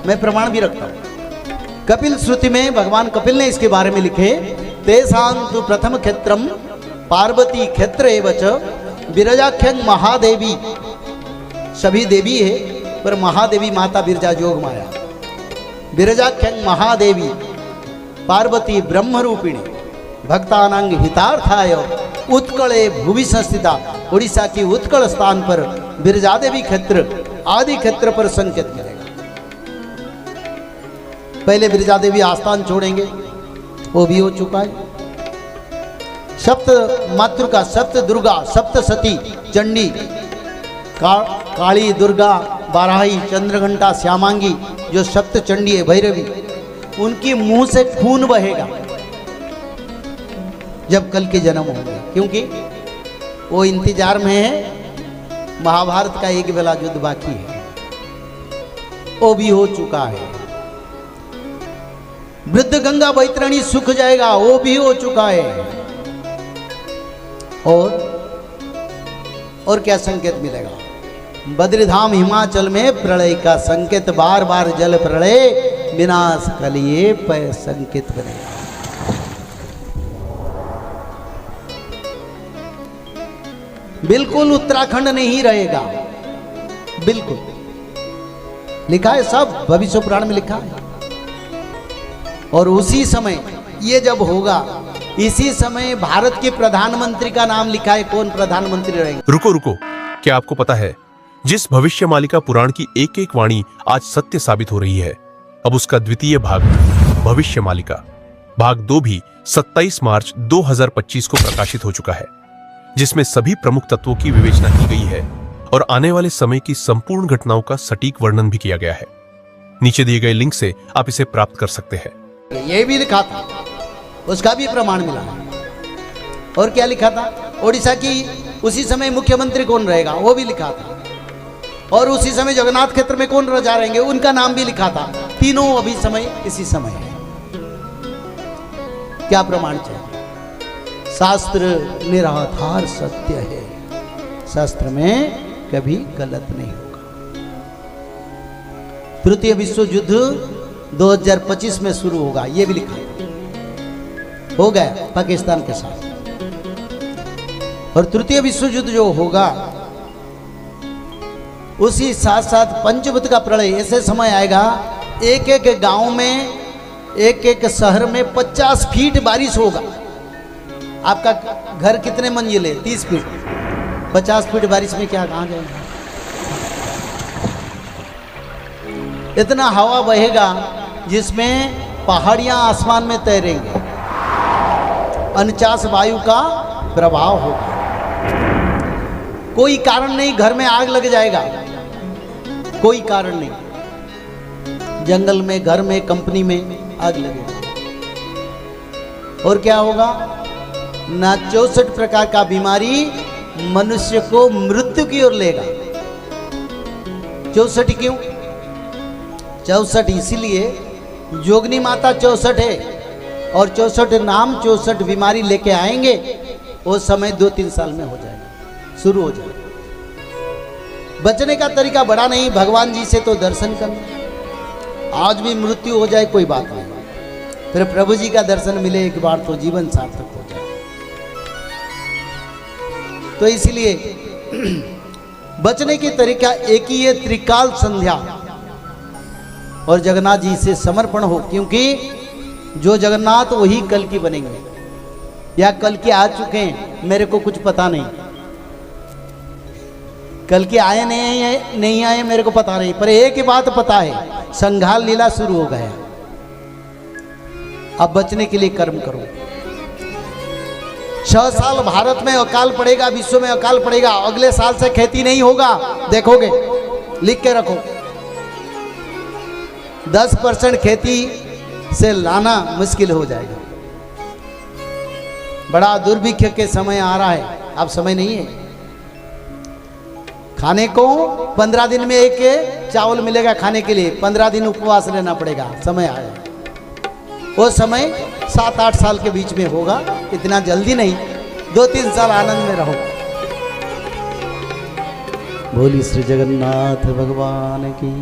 मैं प्रमाण भी रखता हूँ। कपिल श्रुति में भगवान कपिल ने इसके बारे में लिखे, तेसांतु प्रथम क्षेत्रम पार्वती क्षेत्र एवच विरजाख्यं महादेवी। सभी देवी है पर महादेवी माता बिरजा जोग माया। विरजाख्यं महादेवी पार्वती ब्रह्मरूपिणी भक्तानांग हितार्थाय उत्कले भुवि संस्थिता। उड़ीसा की उत्कल स्थान पर बिरजा देवी क्षेत्र आदि क्षेत्र पर संकेत मिलेगा। पहले बिरजा देवी आस्थान छोड़ेंगे, वो भी हो चुका है। सप्त मातृका, सप्त दुर्गा, सप्त सती, चंडी, काली, दुर्गा, बाराही, चंद्रघंटा, श्यामांगी, जो सप्त चंडी है भैरवी, उनकी मुंह से खून बहेगा जब कल के जन्म होंगे, क्योंकि वो इंतजार में है। महाभारत का एक बेला युद्ध बाकी है, वो भी हो चुका है। वृद्ध गंगा बैतरणी सूख जाएगा, वो भी हो चुका है। और क्या संकेत मिलेगा? बद्रीधाम हिमाचल में प्रलय का संकेत, बार बार जल प्रलय विनाश कलिए पर संकेत बनेगा। बिल्कुल उत्तराखंड नहीं रहेगा, बिल्कुल लिखा है, सब भविष्य पुराण में लिखा है। और उसी समय ये जब होगा, इसी समय भारत के प्रधानमंत्री का नाम लिखा है। कौन प्रधानमंत्री रहेंगे? रुको, क्या आपको पता है जिस भविष्य मालिका पुराण की एक एक वाणी आज सत्य साबित हो रही है, अब उसका द्वितीय भाग भविष्य मालिका भाग 2 भी 27 मार्च 2025 को प्रकाशित हो चुका है, जिसमें सभी प्रमुख तत्वों की विवेचना की गई है और आने वाले समय की संपूर्ण घटनाओं का सटीक वर्णन भी किया गया है। नीचे दिए गए लिंक से आप इसे प्राप्त कर सकते हैं। ये भी लिखा था, उसका भी प्रमाण मिला है। और क्या लिखा था? ओडिशा की उसी समय मुख्यमंत्री कौन रहेगा, वो भी लिखा था। और उसी समय जगन्नाथ क्षेत्र में कौन राजा रहेंगे, उनका नाम भी लिखा था। तीनों अभी समय इसी समय है। क्या प्रमाण चाहिए? शास्त्र निराधार सत्य है, शास्त्र में कभी गलत नहीं होगा। तृतीय विश्व युद्ध 2025 में शुरू होगा, ये भी लिखा हो गया पाकिस्तान के साथ। और तृतीय विश्व युद्ध जो होगा, उसी साथ साथ पंचभूत का प्रलय। ऐसे समय आएगा, एक एक गांव में, एक एक शहर में 50 फीट बारिश होगा। आपका घर कितने मंजिल है? 30 फीट। 50 फीट बारिश में क्या कहाँ जाएगा? इतना हवा बहेगा जिसमें पहाड़ियां आसमान में तैरेंगे। 49 वायु का प्रभाव होगा। कोई कारण नहीं घर में आग लग जाएगा, कोई कारण नहीं। जंगल में, घर में, कंपनी में आग लगेगी। और क्या होगा? ना 64 प्रकार का बीमारी मनुष्य को मृत्यु की ओर लेगा। 64 क्यों? 64 इसीलिए जोगनी माता 64 है, और 64 नाम 64 बीमारी लेके आएंगे। वो समय 2-3 साल में हो जाएगा, शुरू हो जाएगा। बचने का तरीका बड़ा नहीं, भगवान जी से तो दर्शन करना। आज भी मृत्यु हो जाए कोई बात नहीं, फिर प्रभु जी का दर्शन मिले एक बार तो जीवन सार्थक हो जाए। तो इसलिए बचने की तरीका एक ही है, त्रिकाल संध्या और जगन्नाथ जी से समर्पण हो। क्योंकि जो जगन्नाथ वही कल की बनेंगे, या कल के आ चुके हैं, मेरे को कुछ पता नहीं। कल के आए नहीं आए मेरे को पता नहीं, पर एक ही बात पता है, संघाल लीला शुरू हो गया। अब बचने के लिए कर्म करो। 6 साल भारत में अकाल पड़ेगा, विश्व में अकाल पड़ेगा। अगले साल से खेती नहीं होगा, देखोगे, लिख के रखो। 10% खेती से लाना मुश्किल हो जाएगा। बड़ा दुर्भिक्ष के समय आ रहा है, अब समय नहीं है। खाने को 15 दिन में एक चावल मिलेगा खाने के लिए, 15 दिन उपवास रहना पड़ेगा। समय आया, वो समय 7-8 साल के बीच में होगा, इतना जल्दी नहीं। 2-3 साल आनंद में रहो। बोली श्री जगन्नाथ भगवान की।